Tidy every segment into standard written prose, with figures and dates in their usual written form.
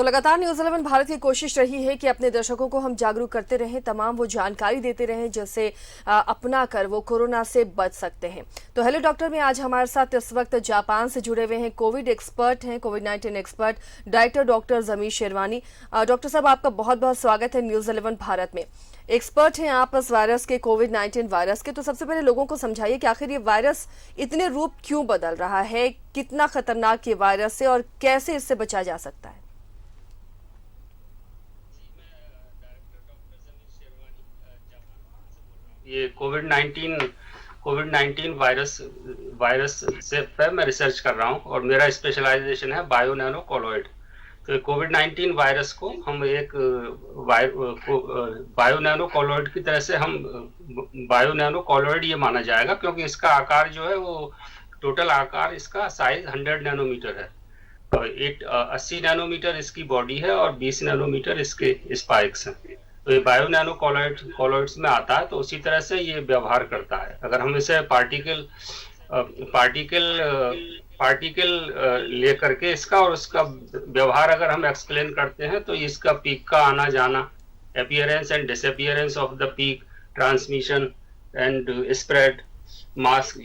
तो लगातार न्यूज 11 भारत की कोशिश रही है कि अपने दर्शकों को हम जागरूक करते रहें, तमाम वो जानकारी देते रहें जिससे अपना कर वो कोरोना से बच सकते हैं। तो हेलो डॉक्टर में आज हमारे साथ इस वक्त जापान से जुड़े हुए हैं कोविड एक्सपर्ट हैं, कोविड-19 एक्सपर्ट डायरेक्टर डॉक्टर जमीर शेरवानी। डॉक्टर साहब, आपका बहुत बहुत स्वागत है न्यूज 11 भारत में। एक्सपर्ट हैं आप इस वायरस के, कोविड-19 वायरस के। तो सबसे पहले लोगों को समझाइए कि आखिर ये वायरस इतने रूप क्यों बदल रहा है, कितना खतरनाक ये वायरस है और कैसे इससे बचा जा सकता है। ये कोविड 19 वायरस वायरस से पे मैं रिसर्च कर रहा हूँ और मेरा स्पेशलाइजेशन है बायो नैनो कॉलॉइड। तो कोविड 19 वायरस को हम एक बायो नैनो कॉलॉइड की तरह से हम बायो नैनो कॉलॉइड ये माना जाएगा, क्योंकि इसका आकार जो है वो टोटल आकार इसका साइज 100 नैनोमीटर है। तो 80 नैनोमीटर इसकी बॉडी है और 20 नैनोमीटर इसके स्पाइक्स हैं। तो ये बायो नैनो कॉलॉइड्स में आता है। तो उसी तरह से ये व्यवहार करता है। अगर हम इसे पार्टिकल पार्टिकल ले करके इसका और उसका व्यवहार अगर हम एक्सप्लेन करते हैं, तो इसका पीक का आना जाना, appearance and disappearance of the peak, transmission and spread, mask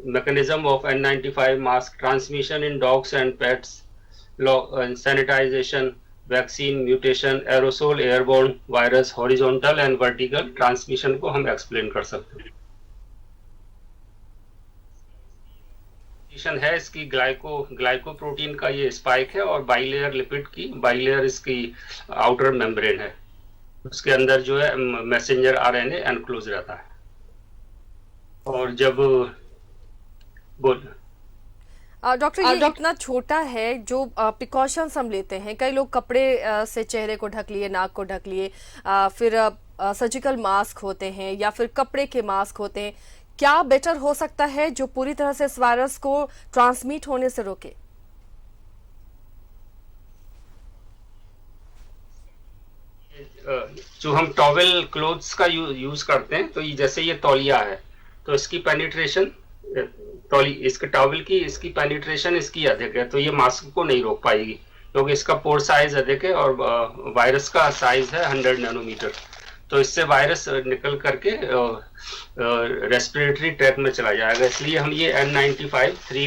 mechanism of N95 mask, transmission in dogs and pets, sanitization, vaccine, mutation, aerosol, airborne virus, horizontal and vertical transmission को हम explain कर सकते हैं। है इसकी ग्लाइकोप्रोटीन का ये spike है और बाइलेयर इसकी आउटर मेम्ब्रेन है। उसके अंदर जो है मैसेंजर आरएनए एनक्लोज रहता है। और जब डॉक्टर, ये इतना छोटा है, जो प्रिकॉशंस हम लेते हैं, कई लोग कपड़े से चेहरे को ढक लिए, नाक को ढक लिए, फिर सर्जिकल मास्क होते हैं या फिर कपड़े के मास्क होते हैं, क्या बेटर हो सकता है जो पूरी तरह से इस वायरस को ट्रांसमिट होने से रोके? जो हम टॉवेल क्लोथ्स का यूज करते हैं, तो ये जैसे ये तौलिया है, तो इसकी पेनिट्रेशन इसके टॉवल की इसकी पेनिट्रेशन इसकी अधिक है, तो ये मास्क को नहीं रोक पाएगी, क्योंकि इसका पोर साइज अधिक है और वायरस का साइज है 100 नैनोमीटर। तो इससे वायरस निकल करके रेस्पिरेटरी ट्रैक में चला जाएगा। इसलिए हम ये N95 three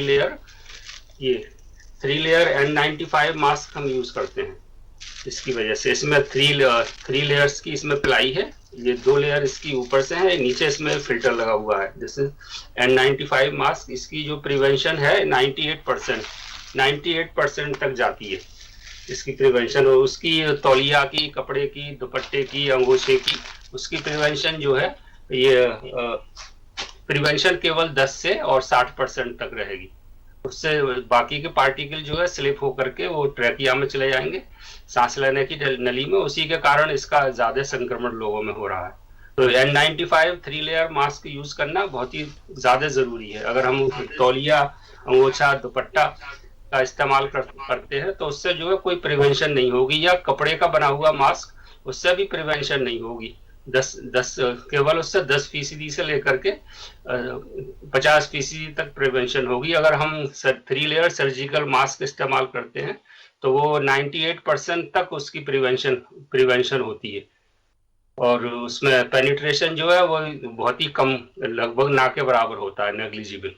layer N95 mask हम यूज करते हैं। इसकी वजह से इसमें थ्री लेयर्स की इसमें प्लाई है। ये 2 लेयर इसकी ऊपर से है, नीचे इसमें फिल्टर लगा हुआ है। जैसे N95 मास्क, इसकी जो प्रिवेंशन है 98% तक जाती है इसकी प्रिवेंशन। और उसकी तौलिया की, कपड़े की, दुपट्टे की, अंगोछे की, उसकी प्रिवेंशन जो है, ये प्रिवेंशन केवल 10 से और 60% तक रहेगी। उससे बाकी के पार्टिकल जो है स्लिप होकर के वो ट्रैकिया में चले जाएंगे, सांस लेने की नली में। उसी के कारण इसका ज्यादा संक्रमण लोगों में हो रहा है। तो N95 three layer mask use करना बहुत ही ज्यादा जरूरी है। अगर हम तौलिया, अंगोछा, दुपट्टा का इस्तेमाल करते हैं, तो उससे जो है कोई प्रिवेंशन नहीं होगी, या कपड़े का बना हुआ मास्क, उससे भी प्रिवेंशन नहीं होगी। केवल उससे 10% से लेकर के 50% तक प्रिवेंशन होगी। अगर हम 3 लेयर सर्जिकल मास्क इस्तेमाल करते हैं, तो वो 98% तक उसकी प्रिवेंशन होती है। और उसमें पेनिट्रेशन जो है वो बहुत ही कम, लगभग ना के बराबर होता है, नेग्लिजिबल।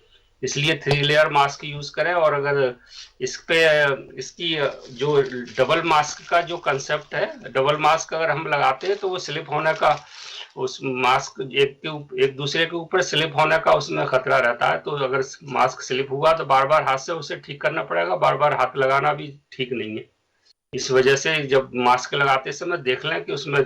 इसलिए 3 लेयर मास्क यूज करें। और अगर इसकी जो डबल मास्क का जो कंसेप्ट है, डबल मास्क अगर हम लगाते हैं, तो वो स्लिप होने का, उस मास्क एक दूसरे के ऊपर स्लिप होने का उसमें खतरा रहता है। तो अगर मास्क स्लिप हुआ तो बार बार हाथ से उसे ठीक करना पड़ेगा, बार बार हाथ लगाना भी ठीक नहीं है। इस वजह से जब मास्क लगाते समय देख लें कि उसमें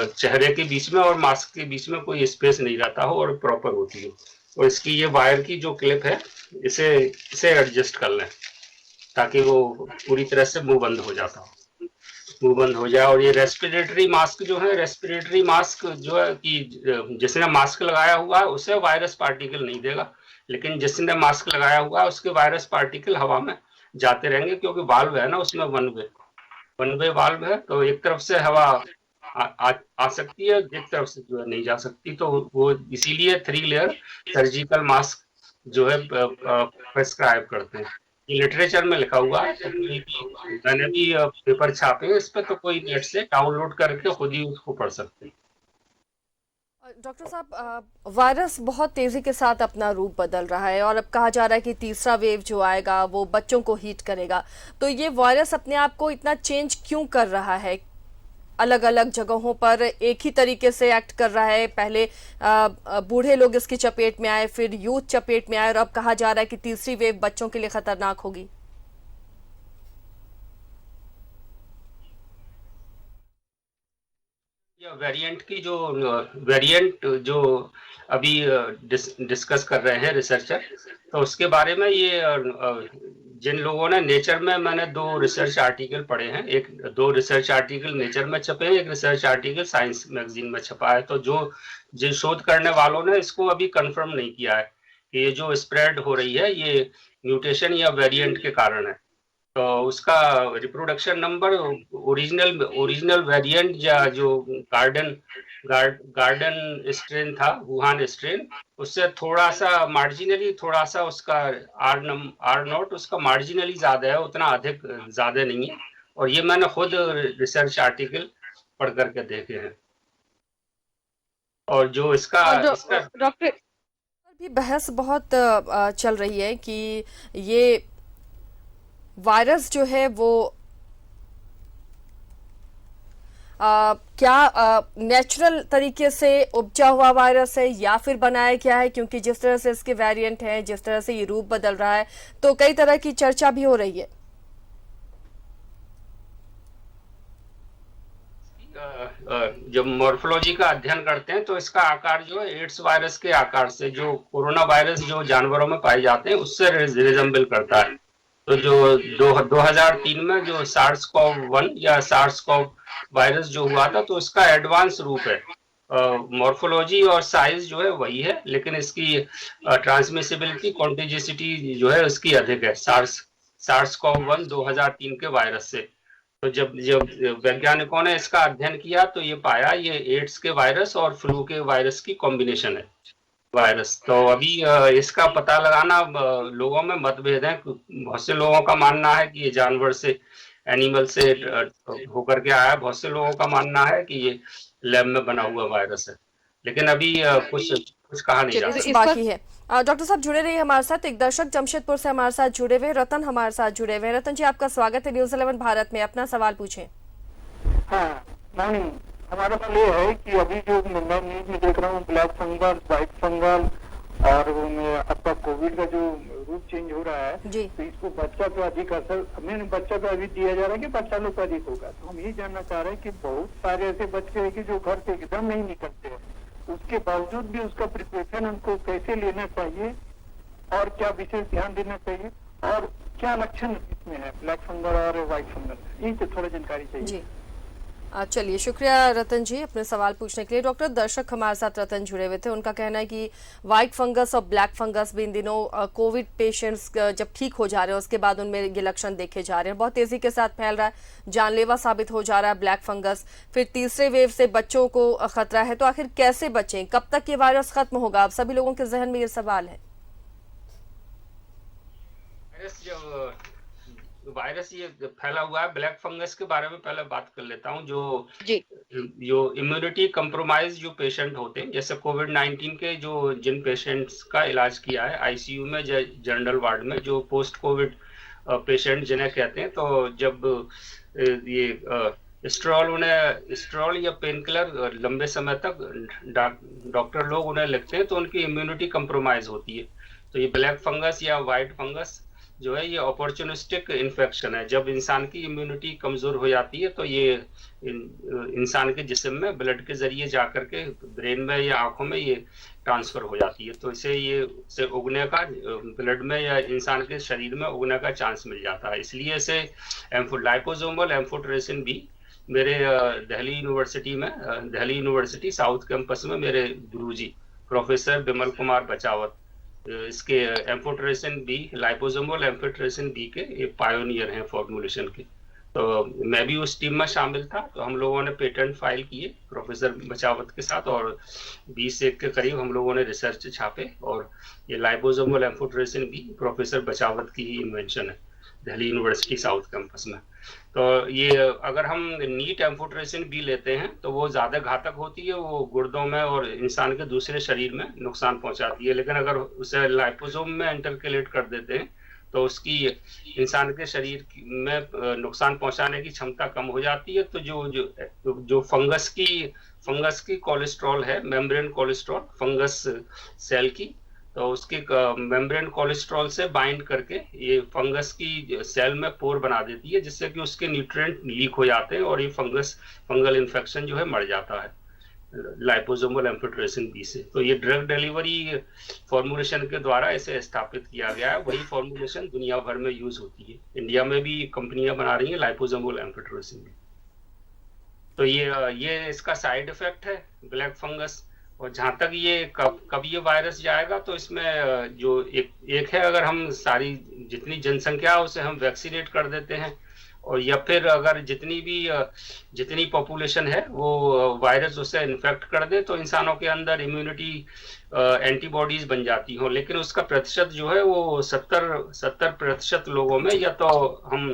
चेहरे के बीच में और मास्क के बीच में कोई स्पेस नहीं रहता हो और प्रॉपर होती हो। और इसकी ये वायर की जो क्लिप है, इसे एडजस्ट कर लें, ताकि वो पूरी तरह से मुंह बंद हो जाए। और ये रेस्पिरेटरी मास्क जो है, कि जिसने मास्क लगाया हुआ है उसे वायरस पार्टिकल नहीं देगा, लेकिन जिसने मास्क लगाया हुआ है उसके वायरस पार्टिकल हवा में जाते रहेंगे, क्योंकि वाल्व है ना उसमें, वन वे वाल्व है। तो एक तरफ से हवा आ सकती है, एक तरफ से जो है नहीं जा सकती। तो वो इसीलिए 3 लेयर सर्जिकल मास्क जो है प्रेस्क्राइब करते हैं। ये लिटरेचर में लिखा हुआ है, तो कोई भी मैंने भी पेपर छापे हैं इस पे, तो कोई नेट से डाउनलोड करके खुद ही उसको पढ़ सकते हैं। डॉक्टर साहब, वायरस बहुत तेजी के साथ अपना रूप बदल रहा है और अब कहा जा रहा है कि तीसरा वेव जो आएगा वो बच्चों को हीट करेगा। तो ये वायरस अपने आप को इतना चेंज क्यों कर रहा है? अलग अलग जगहों पर एक ही तरीके से एक्ट कर रहा है। पहले बूढ़े लोग इसकी चपेट में आए, फिर यूथ चपेट में आए, और अब कहा जा रहा है कि तीसरी वेव बच्चों के लिए खतरनाक होगी। या वेरिएंट जो अभी डिस्कस कर रहे हैं रिसर्चर, तो उसके बारे में ये जिन लोगों ने नेचर में, मैंने दो रिसर्च आर्टिकल पढ़े हैं, दो रिसर्च आर्टिकल नेचर में छपे हैं, एक रिसर्च आर्टिकल साइंस मैगजीन में छपा है। तो जिन शोध करने वालों ने इसको अभी कंफर्म नहीं किया है कि ये जो स्प्रेड हो रही है ये म्यूटेशन या वेरिएंट के कारण है। तो उसका रिप्रोडक्शन नंबर, ओरिजिनल वेरिएंट या जो गार्डन स्ट्रेन था, वुहान स्ट्रेन, उससे थोड़ा सा मार्जिनली, थोड़ा सा उसका आर नॉट उसका मार्जिनली ज्यादा है, उतना अधिक ज्यादा नहीं है। और ये मैंने खुद रिसर्च आर्टिकल पढ़ करके देखे हैं। और जो इसका डॉक्टर भी बहस बहुत चल रही है कि ये वायरस जो है वो क्या नेचुरल तरीके से उपजा हुआ वायरस है या फिर बनाया गया है? क्योंकि जिस तरह से इसके वेरिएंट हैं, जिस तरह से ये रूप बदल रहा है, तो कई तरह की चर्चा भी हो रही है। जब मॉर्फोलॉजी का अध्ययन करते हैं तो इसका आकार जो है एड्स वायरस के आकार से, जो कोरोना वायरस जो जानवरों में पाए जाते हैं उससे रिजेंबल करता है। तो जो 2003 में जो सार्स कॉव 1 या सार्स कॉव वायरस जो हुआ था, तो इसका एडवांस रूप है। मॉर्फोलॉजी और साइज जो है वही है, लेकिन इसकी ट्रांसमिसिबिलिटी, कॉन्टेजिसिटी जो है उसकी अधिक है सार्स कॉव 1 2003 के वायरस से। तो जब जब वैज्ञानिकों ने इसका अध्ययन किया तो ये पाया ये एड्स के वायरस और फ्लू के वायरस की कॉम्बिनेशन है वायरस। तो अभी इसका पता लगाना, लोगों में मतभेद है। बहुत से लोगों का मानना है कि ये जानवर से, एनिमल से होकर के आया। बहुत से लोगों का मानना है कि ये लैब में बना हुआ वायरस है। लेकिन अभी कुछ कहा नहीं जा सकता। बाकी है। डॉक्टर साहब जुड़े रहिए हमारे साथ। एक दर्शक जमशेदपुर से हमारे साथ जुड़े हुए रतन हमारे साथ जुड़े हुए। रतन जी, आपका स्वागत है न्यूज़ 11 भारत में। अपना सवाल पूछें। हाँ, मॉर्निंग। हमारा सवाल ये है कि अभी जो मैं न्यूज में देख रहा हूँ, ब्लैक फंगल, व्हाइट फंगल और आपका कोविड का जो रूप चेंज हो रहा है, तो इसको बच्चा पे अधिक असर, हमें बच्चा पे अभी दिया जा रहा है कि बच्चा लोग पे अधिक होगा। तो हम ये जानना चाह रहे हैं कि बहुत सारे ऐसे बच्चे हैं कि जो घर से एकदम नहीं निकलते हैं, उसके बावजूद भी उसका प्रिपरेशन उनको कैसे लेना चाहिए और क्या विशेष ध्यान देना चाहिए और क्या लक्षण इसमें है ब्लैक फंगल और व्हाइट फंगल, इन पे थोड़ा जानकारी चाहिए। चलिए, शुक्रिया रतन जी अपने सवाल पूछने के लिए। डॉक्टर, दर्शक हमारे साथ रतन जुड़े हुए थे, उनका कहना है कि व्हाइट फंगस और ब्लैक फंगस भी इन दिनों कोविड पेशेंट्स जब ठीक हो जा रहे हैं उसके बाद उनमें ये लक्षण देखे जा रहे हैं। बहुत तेजी के साथ फैल रहा है, जानलेवा साबित हो जा रहा है ब्लैक फंगस। फिर तीसरे वेव से बच्चों को खतरा है, तो आखिर कैसे बचें? कब तक ये वायरस खत्म होगा? अब सभी लोगों के जहन में ये सवाल है। वायरस ये फैला हुआ है, ब्लैक फंगस के बारे में पहले बात कर लेता हूँ। जो इम्यूनिटी कंप्रोमाइज जो पेशेंट होते हैं, जैसे कोविड-19 के जिन पेशेंट्स का इलाज किया है आईसीयू में, जनरल वार्ड में, जो पोस्ट कोविड पेशेंट जिन्हें कहते हैं, तो जब ये स्ट्रॉल या पेन किलर लंबे समय तक डॉक्टर लोग उन्हें लिखते हैं, तो उनकी इम्यूनिटी कंप्रोमाइज होती है। तो ये ब्लैक फंगस या व्हाइट फंगस जो है, ये अपॉर्चुनिस्टिक इन्फेक्शन है। जब इंसान की इम्यूनिटी कमजोर हो जाती है तो ये इंसान के जिस्म में ब्लड के जरिए जाकर के ब्रेन में या आंखों में ये ट्रांसफर हो जाती है। तो इसे उगने का, ब्लड में या इंसान के शरीर में उगने का चांस मिल जाता है। इसलिए इसे लाइपोसोमल एम्फोटेरेसिन भी, मेरे दिल्ली यूनिवर्सिटी साउथ कैंपस में मेरे गुरुजी प्रोफेसर बिमल कुमार बचावत इसके amphotericin B, liposomal amphotericin B के ये पायोनियर हैं फॉर्मुलेशन के। तो मैं भी उस टीम में शामिल था। तो हम लोगों ने पेटेंट फाइल किए प्रोफेसर बचावत के साथ, और 20 एक के करीब हम लोगों ने रिसर्च छापे। और ये लाइपोसोमल एम्फोटेरेसिन भी प्रोफेसर बचावत की ही इन्वेंशन है, दिल्ली यूनिवर्सिटी साउथ कैंपस में। तो ये अगर हम नीट एम्फोटेरेसिन बी लेते हैं तो वो ज़्यादा घातक होती है, वो गुर्दों में और इंसान के दूसरे शरीर में नुकसान पहुंचाती है। लेकिन अगर उसे लाइपोसोम में इंटरकेलेट कर देते हैं तो उसकी इंसान के शरीर में नुकसान पहुंचाने की क्षमता कम हो जाती है। तो जो फंगस की कोलेस्ट्रॉल है, मेम्ब्रेन कोलेस्ट्रॉल फंगस सेल की, तो उसके मेम्ब्रेन कोलेस्ट्रॉल से बाइंड करके ये फंगस की सेल में पोर बना देती है, जिससे कि उसके न्यूट्रिएंट लीक हो जाते हैं और ये फंगल इन्फेक्शन जो है मर जाता है लाइपोसोमल एम्फोटेरेसिन बी से। तो ये ड्रग डिलीवरी फॉर्मुलेशन के द्वारा इसे स्थापित किया गया है। वही फॉर्मुलेशन दुनिया भर में यूज होती है, इंडिया में भी कंपनियां बना रही हैं लाइपोसोमल एम्फोटेरेसिन बी। तो ये इसका साइड इफेक्ट है ब्लैक फंगस। और जहां तक ये कब ये वायरस जाएगा, तो इसमें जो एक है, अगर हम सारी जितनी जनसंख्या है उसे हम वैक्सीनेट कर देते हैं, और या फिर अगर जितनी पॉपुलेशन है वो वायरस उसे इन्फेक्ट कर दे, तो इंसानों के अंदर इम्यूनिटी एंटीबॉडीज बन जाती हो। लेकिन उसका प्रतिशत जो है वो 70% लोगों में या तो हम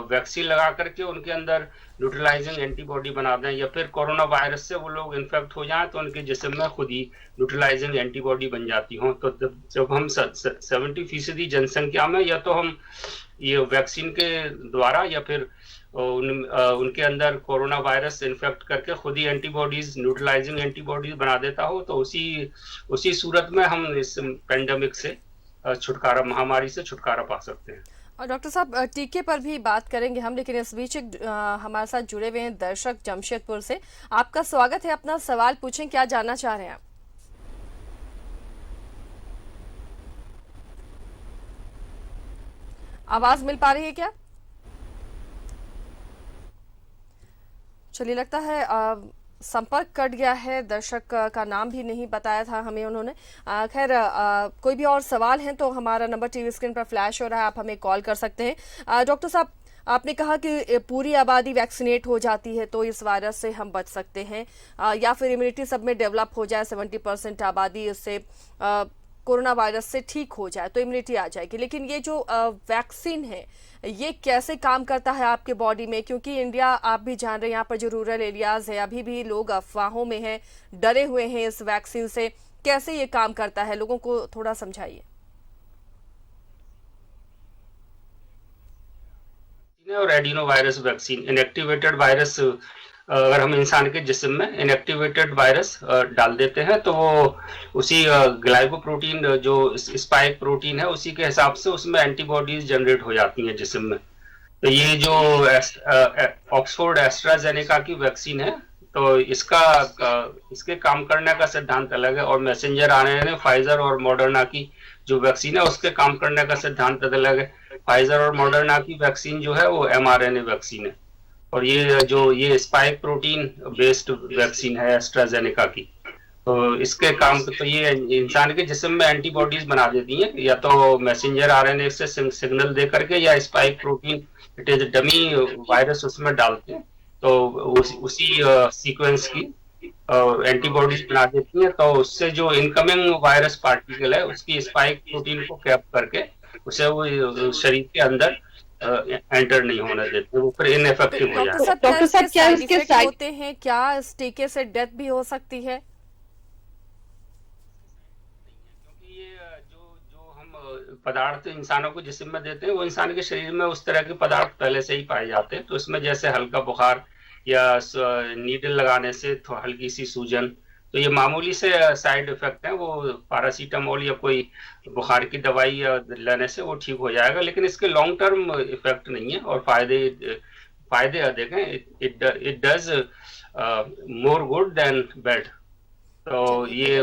वैक्सीन लगा करके उनके अंदर न्यूट्रलाइजिंग एंटीबॉडी बना दें, या फिर कोरोना वायरस से वो लोग इन्फेक्ट हो जाएं तो उनके जिस्म में खुद ही न्यूट्रलाइजिंग एंटीबॉडी बन जाती हो। तो जब हम 70% जनसंख्या में या तो हम ये वैक्सीन के द्वारा या फिर उनके अंदर कोरोना वायरस इन्फेक्ट करके खुद ही एंटीबॉडीज, न्यूट्रलाइजिंग एंटीबॉडीज बना देता हो, तो उसी सूरत में हम इस पेंडेमिक से छुटकारा, महामारी से छुटकारा पा सकते हैं। और डॉक्टर साहब, टीके पर भी बात करेंगे हम, लेकिन इस बीच हमारे साथ जुड़े हुए हैं दर्शक जमशेदपुर से। आपका स्वागत है, अपना सवाल पूछें, क्या जानना चाह रहे हैं आप? आवाज मिल पा रही है क्या? चलिए, लगता है संपर्क कट गया है। दर्शक का नाम भी नहीं बताया था हमें उन्होंने। खैर, कोई भी और सवाल हैं तो हमारा नंबर टीवी स्क्रीन पर फ्लैश हो रहा है, आप हमें कॉल कर सकते हैं। डॉक्टर साहब, आपने कहा कि पूरी आबादी वैक्सीनेट हो जाती है तो इस वायरस से हम बच सकते हैं, या फिर इम्यूनिटी सब में डेवलप हो जाए, 70% आबादी इससे कोरोना वायरस से ठीक हो जाए तो इम्यूनिटी आ जाएगी। लेकिन ये जो वैक्सीन है ये कैसे काम करता है आपके बॉडी में? क्योंकि इंडिया, आप भी जान रहे हैं, यहाँ पर जो रूरल एरियाज है अभी भी लोग अफवाहों में हैं, डरे हुए हैं इस वैक्सीन से। कैसे ये काम करता है, लोगों को थोड़ा समझाइए। और adeno virus vaccine, inactivated virus, अगर हम इंसान के जिस्म में इनएक्टिवेटेड वायरस डाल देते हैं तो वो उसी ग्लाइकोप्रोटीन, जो स्पाइक प्रोटीन है, उसी के हिसाब से उसमें एंटीबॉडीज जनरेट हो जाती हैं जिस्म में। तो ये जो ऑक्सफोर्ड एस्ट्राजेनेका की वैक्सीन है, तो इसके काम करने का सिद्धांत अलग है, और मैसेंजर आरएनए फाइजर और मॉडर्ना की जो वैक्सीन है उसके काम करने का सिद्धांत अलग है। फाइजर और मॉडर्ना की वैक्सीन जो है वो mRNA वैक्सीन है, और ये स्पाइक प्रोटीन बेस्ड वैक्सीन है एस्ट्राजेनेका की। तो इसके काम, तो ये इंसान के जिस्म में एंटीबॉडीज बना देती हैं, या तो मैसेंजर आरएनए से सिग्नल दे करके, या spike protein, it is dummy virus उसमें डालते हैं, तो उसी सीक्वेंस की एंटीबॉडीज बना देती हैं। तो उससे जो इनकमिंग वायरस पार्टिकल है उसकी स्पाइक प्रोटीन को कैप करके उसे वो शरीर के अंदर एंटर नहीं होने देते, वो फिर इनएफेक्टिव हो जाते हैं। डॉक्टर साहब, क्या इसके साइड होते हैं? क्या इस टीके से डेथ भी हो सकती है? क्योंकि ये जो हम पदार्थ इंसानों को जिस्म में देते हैं, वो इंसान के शरीर में उस तरह के पदार्थ पहले से ही पाए जाते हैं। तो इसमें जैसे हल्का बुखार या नीडल लगाने से हल्की सी सूजन, तो ये मामूली से साइड इफेक्ट है, वो पैरासीटामोल या कोई बुखार की दवाई लेने से वो ठीक हो जाएगा। लेकिन इसके लॉन्ग टर्म इफेक्ट नहीं है, और फायदे अधिक हैं। It does more good than bad. तो ये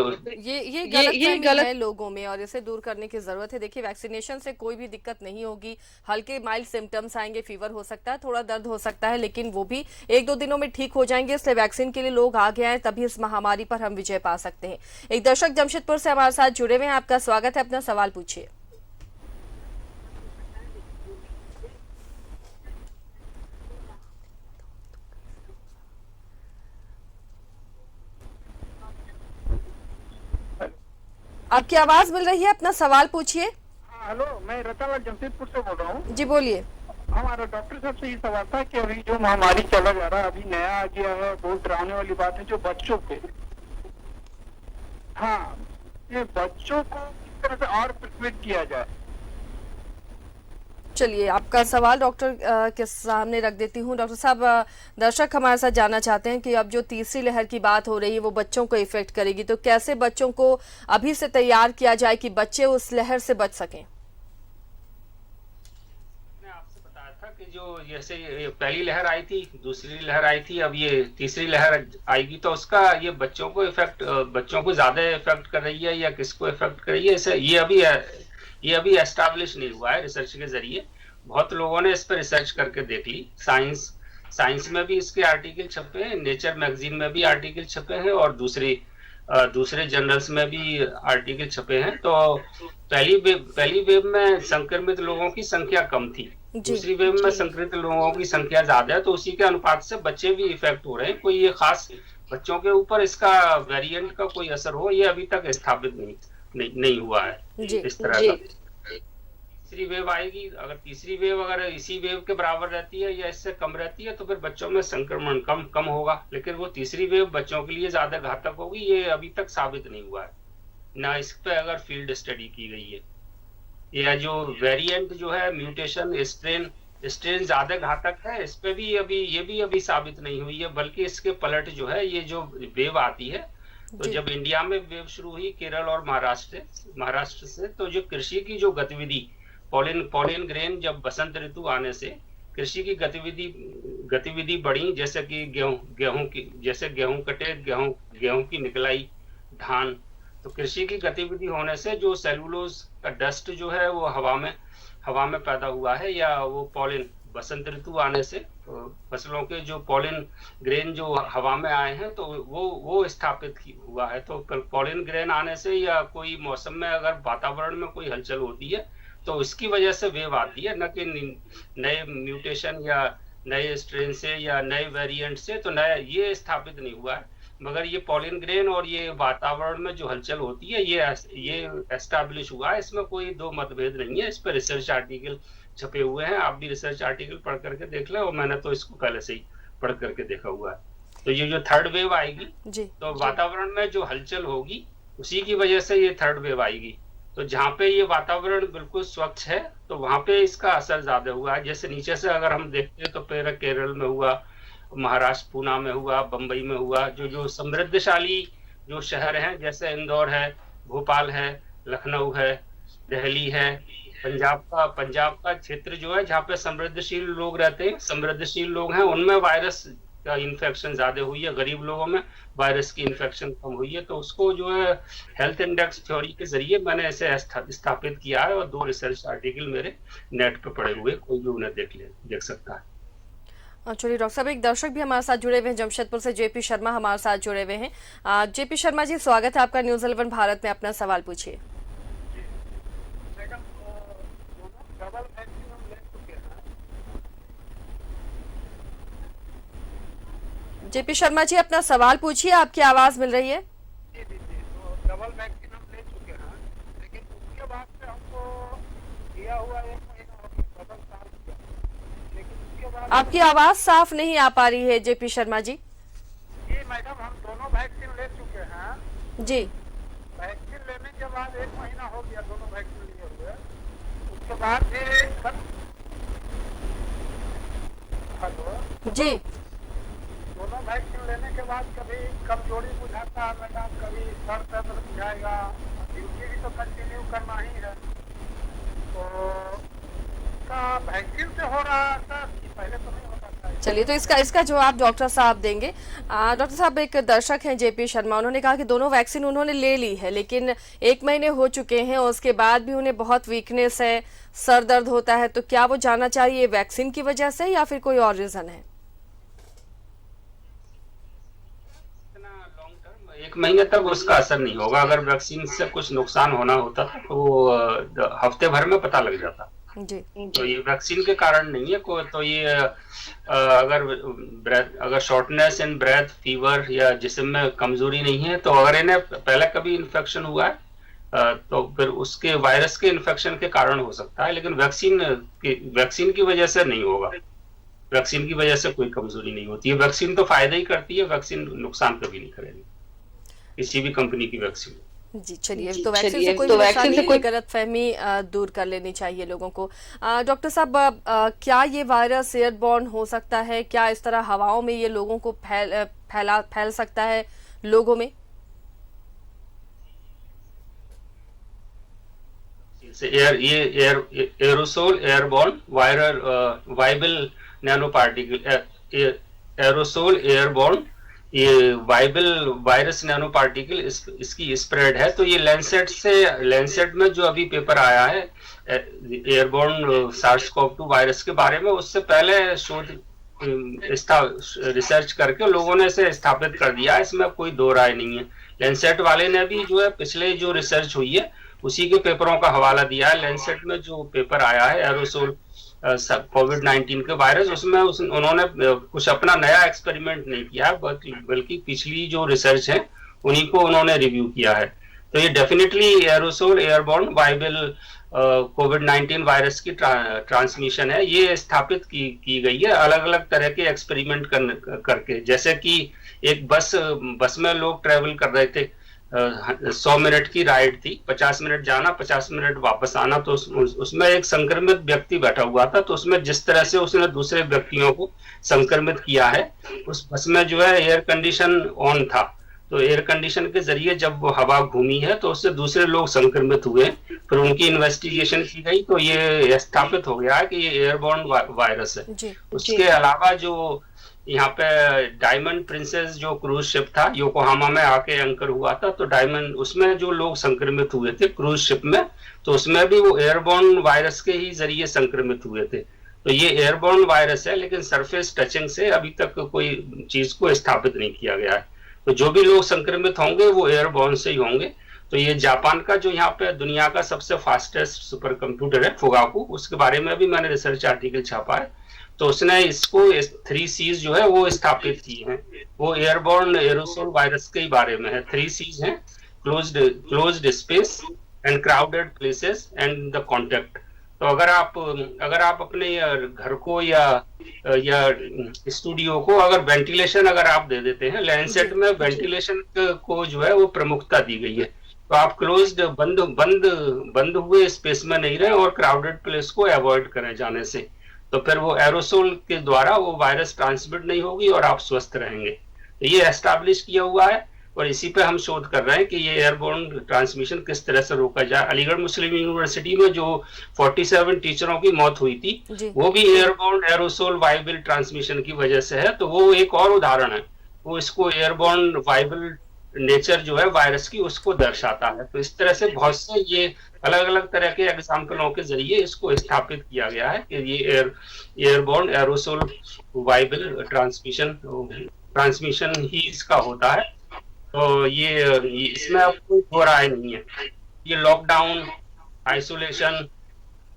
गलत है लोगों में, और इसे दूर करने की जरूरत है। देखिए, वैक्सीनेशन से कोई भी दिक्कत नहीं होगी। हल्के माइल्ड सिम्टम्स आएंगे, फीवर हो सकता है, थोड़ा दर्द हो सकता है, लेकिन वो भी 1-2 दिनों में ठीक हो जाएंगे। इसलिए वैक्सीन के लिए लोग आगे आए, तभी इस महामारी पर हम विजय पा सकते हैं। एक दर्शक जमशेदपुर से हमारे साथ जुड़े हुए हैं, आपका स्वागत है, अपना सवाल पूछिए। आपकी आवाज मिल रही है, अपना सवाल पूछिए। हेलो, मैं रतनलाल जमशेदपुर से बोल रहा हूँ जी बोलिए। हमारा डॉक्टर साहब से ये सवाल था कि अभी जो महामारी चला जा रहा है, अभी नया आ गया है, बहुत डरावने वाली बात है जो बच्चों पे। हाँ, ये बच्चों को किस तरह से और प्रिवेंट किया जाए। चलिए, आपका सवाल डॉक्टर के सामने रख देती हूँ। डॉक्टर साहब, दर्शक हमारे साथ जानना चाहते हैं कि अब जो तीसरी लहर की बात हो रही है वो बच्चों को इफेक्ट करेगी, तो कैसे बच्चों को अभी से तैयार किया जाए कि बच्चे उस लहर से बच सकें। मैंने आपसे बताया था कि जो जैसे ये पहली लहर आई थी, दूसरी लहर आई थी, अब ये तीसरी लहर आएगी, तो उसका ये बच्चों को बच्चों को ज्यादा इफेक्ट कर रही है या किसको इफेक्ट कर रही है, इसे ये अभी एस्टैब्लिश नहीं हुआ है रिसर्च के जरिए। बहुत लोगों ने इस पर रिसर्च करके देख ली। साइंस में भी इसके आर्टिकल छपे हैं, नेचर मैगजीन में भी आर्टिकल छपे हैं और दूसरे जर्नल्स में भी आर्टिकल छपे हैं। तो पहली वेव में संक्रमित लोगों की संख्या कम थी, दूसरी वेव में संक्रमित लोगों की संख्या ज्यादा है, तो उसी के अनुपात से बच्चे भी इफेक्ट हो रहे हैं। कोई ये खास बच्चों के ऊपर इसका वेरिएंट का कोई असर हो, ये अभी तक स्थापित नहीं हुआ है इस तरह का। तीसरी वेव आएगी, अगर तीसरी वेव अगर इसी वेव के बराबर रहती है या इससे कम रहती है तो फिर बच्चों में संक्रमण कम होगा, लेकिन वो तीसरी वेव बच्चों के लिए ज्यादा घातक होगी, ये अभी तक साबित नहीं हुआ है, ना इस पे अगर फील्ड स्टडी की गई है। या जो वेरिएंट जो है, म्यूटेशन, स्ट्रेन ज्यादा घातक है, इस पे भी अभी साबित नहीं हुई है, बल्कि इसके पलट जो है, ये जो वेव आती है, तो जब इंडिया में वेव शुरू हुई केरल और महाराष्ट्र से, तो जो कृषि की जो गतिविधि, पॉलिन ग्रेन, जब बसंत ऋतु आने से कृषि की गतिविधि बढ़ी, जैसे कि गेहूं कटे, गेहूं की निकलाई, धान, तो कृषि की गतिविधि होने से जो सेलुलोज का डस्ट जो है वो हवा में पैदा हुआ है, या वो पॉलिन बसंत ऋतु आने से फसलों के जो पॉलिन ग्रेन जो हवा में आए हैं, तो वो स्थापित हुआ है। तो पॉलिन ग्रेन आने से या कोई मौसम में अगर वातावरण में कोई हलचल होती है तो इसकी वजह से वेव आती है, न कि नए म्यूटेशन या नए स्ट्रेन से या नए वेरिएंट से, तो नया ये स्थापित नहीं हुआ है। मगर ये पॉलिन ग्रेन और ये वातावरण में जो हलचल होती है, ये एस्टैब्लिश हुआ है, इसमें कोई दो मतभेद नहीं है। इस पर रिसर्च आर्टिकल छपे हुए हैं, आप भी रिसर्च आर्टिकल पढ़ करके देख लें, और मैंने तो इसको पहले से ही पढ़ करके देखा हुआ है। तो ये जो थर्ड वेव आएगी, तो वातावरण में जो हलचल होगी उसी की वजह से ये थर्ड वेव आएगी। तो जहाँ पे ये वातावरण बिल्कुल स्वच्छ है, तो वहां पे इसका असर ज्यादा हुआ है। जैसे नीचे से अगर हम देखते हैं तो पहले केरल में हुआ, महाराष्ट्र पूना में हुआ, बंबई में हुआ, जो समृद्धशाली जो शहर हैं, जैसे इंदौर है, भोपाल है, लखनऊ है, दिल्ली है, पंजाब का क्षेत्र जो है जहाँ पे समृद्धशील लोग रहते हैं, समृद्धशील लोग हैं, उनमें वायरस का इन्फेक्शन ज्यादा हुई है, गरीब लोगों में वायरस की इन्फेक्शन कम हुई है। तो उसको जो है हेल्थ इंडेक्स थ्योरी के जरिए मैंने ऐसे स्थापित किया है, और 2 रिसर्च आर्टिकल मेरे नेट पे पड़े हुए, कोई भी उन्हें देख सकता है। चलिए डॉक्टर साहब, एक दर्शक भी हमारे साथ जुड़े हुए हैं, जमशेदपुर से जेपी शर्मा हमारे साथ जुड़े हुए हैं। जेपी शर्मा जी, स्वागत है आपका न्यूज 11 भारत में, अपना सवाल पूछिए। जेपी शर्मा जी, अपना सवाल पूछिए, आपकी आवाज मिल रही है। जी, तो डबल वैक्सीन हम ले चुके हैं, लेकिन उसके बाद से हमको दिया हुआ 1 महीना हो गया, डबल साल किया, लेकिन उसके बाद आपकी आवाज साफ नहीं आ पा रही है जेपी शर्मा जी। जी मैडम, हम दोनों वैक्सीन ले चुके हैं जी। वैक्सीन लेने के बाद 1 महीना हो गया दोनों वैक्सीन लिए हुए, उसके बाद भी हेलो जी, दोनों वैक्सीन लेने के बाद कभी कमजोरी बुझाता है मैडम, कभी सर दर्द बुझाएगा, ड्यूटी भी तो कंटिन्यू करना ही है, तो इसका वैक्सीन से हो रहा है सर, पहले तो नहीं होता था। चलिए, तो इसका जवाब डॉक्टर साहब देंगे। डॉक्टर साहब, एक दर्शक हैं जेपी शर्मा, उन्होंने कहा कि दोनों वैक्सीन उन्होंने ले ली है, लेकिन 1 महीने हो चुके हैं, उसके बाद भी उन्हें बहुत वीकनेस है, सर दर्द होता है, तो क्या वो जानना चाहिए वैक्सीन की वजह से या फिर कोई और रीजन है? 1 महीने तक उसका असर नहीं होगा। अगर वैक्सीन से कुछ नुकसान होना होता तो हफ्ते भर में पता लग जाता जी। तो ये वैक्सीन के कारण नहीं है कोई। तो ये अगर शॉर्टनेस इन ब्रेथ, फीवर या जिस्म में कमजोरी नहीं है, तो अगर इन्हें पहले कभी इन्फेक्शन हुआ है तो फिर उसके वायरस के इन्फेक्शन के कारण हो सकता है, लेकिन वैक्सीन की वजह से नहीं होगा। वैक्सीन की वजह से कोई कमजोरी नहीं होती है। वैक्सीन तो फायदा ही करती है, वैक्सीन नुकसान कभी नहीं करेगी, किसी भी कंपनी की वैक्सीन। जी चलिए, तो वैक्सीन से कोई वैक्सीन से कोई गलतफहमी दूर कर लेनी चाहिए लोगों को। डॉक्टर साहब, क्या ये वायरस एयरबॉर्न हो सकता है? क्या इस तरह हवाओं में ये लोगों को फैल सकता है लोगों में? Aerosol airborne viable nano particle, aerosol airborne ये वाइबल वायरस नैनो पार्टिकल इसकी स्प्रेड है। तो ये लैंसेट में जो अभी पेपर आया है एयरबॉर्न सार्स-CoV-2 वायरस के बारे में, उससे पहले रिसर्च करके लोगों ने इसे स्थापित कर दिया है, इसमें कोई दो राय नहीं है। लैंसेट वाले ने भी जो है पिछले जो रिसर्च हुई है उसी के पेपरों का हवाला दिया है। लैंसेट में जो पेपर आया है एरोसोल कोविड-19 के वायरस, उसमें उन्होंने कुछ अपना नया एक्सपेरिमेंट नहीं किया, बल्कि पिछली जो रिसर्च है उन्हीं को उन्होंने रिव्यू किया है। तो ये डेफिनेटली एरोसोल एयरबॉर्न वायबल कोविड-19 वायरस की ट्रांसमिशन है। ये स्थापित की गई है अलग अलग तरह के एक्सपेरिमेंट करके। जैसे कि एक बस में लोग ट्रेवल कर रहे थे, 100 मिनट की राइड थी, 50 मिनट जाना 50 मिनट वापस आना, तो उसमें एक संक्रमित व्यक्ति बैठा हुआ था। तो उसमें जिस तरह से उसने दूसरे व्यक्तियों को संक्रमित किया है, उस बस में जो है एयर कंडीशन ऑन था, तो एयर कंडीशन के जरिए जब वो हवा घूमी है तो उससे दूसरे लोग संक्रमित हुए। फिर उनकी इन्वेस्टिगेशन की गई तो ये स्थापित हो गया है कि ये एयरबॉर्न वायरस है। उसके अलावा जो यहाँ पे डायमंड प्रिंसेस जो क्रूज शिप था, योकोहामा में आके एंकर हुआ था, तो डायमंड उसमें जो लोग संक्रमित हुए थे क्रूज शिप में, तो उसमें भी वो एयरबॉर्न वायरस के ही जरिए संक्रमित हुए थे। तो ये एयरबॉर्न वायरस है, लेकिन सरफेस टचिंग से अभी तक कोई चीज को स्थापित नहीं किया गया है। तो जो भी लोग संक्रमित होंगे वो एयरबॉर्न से ही होंगे। तो ये जापान का जो यहाँ पे दुनिया का सबसे फास्टेस्ट सुपर कंप्यूटर है फुगाकू, उसके बारे में भी मैंने रिसर्च आर्टिकल छापा है। तो उसने इसको 3 C's जो है वो स्थापित की हैं। वो एयरबॉर्न एरोसोल वायरस के ही बारे में है। 3 C's हैं, closed space and crowded places and the contact. तो अगर आप अपने घर को या स्टूडियो को अगर वेंटिलेशन अगर आप दे देते हैं, लैंसेट में वेंटिलेशन को जो है वो प्रमुखता दी गई है। तो आप क्लोज्ड बंद हुए स्पेस में नहीं रहे और क्राउडेड प्लेस को अवॉइड करें जाने से, तो फिर वो एरोसोल के द्वारा वो वायरस ट्रांसमिट नहीं होगी और आप स्वस्थ रहेंगे। तो ये एस्टैब्लिश किया हुआ है और इसी पे हम शोध कर रहे हैं कि ये एयरबोर्न ट्रांसमिशन किस तरह से रोका जाए। अलीगढ़ मुस्लिम यूनिवर्सिटी में जो 47 टीचरों की मौत हुई थी, वो भी एयरबोर्न एरोसोल वायबल ट्रांसमिशन की वजह से है। तो वो एक और उदाहरण है, वो इसको एयरबोर्न वायबल नेचर जो है वायरस की उसको दर्शाता है। तो इस तरह से बहुत से ये अलग अलग तरह के एग्जाम्पलों के जरिए इसको स्थापित किया गया है कि ये एयरबोर्न एरोसोल वायबल ट्रांसमिशन ही इसका होता है। तो ये इसमें अब कोई दो राय नहीं है। ये लॉकडाउन, आइसोलेशन,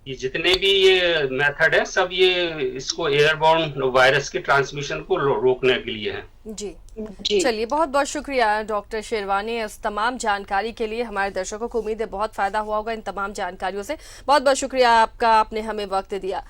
ये जितने भी ये मेथड है सब ये इसको एयरबोर्न वायरस के ट्रांसमिशन को रोकने के लिए है। जी चलिए, बहुत बहुत शुक्रिया डॉक्टर शेरवानी इस तमाम जानकारी के लिए। हमारे दर्शकों को उम्मीद है बहुत फायदा हुआ होगा इन तमाम जानकारियों से। बहुत बहुत शुक्रिया आपका, आपने हमें वक्त दिया।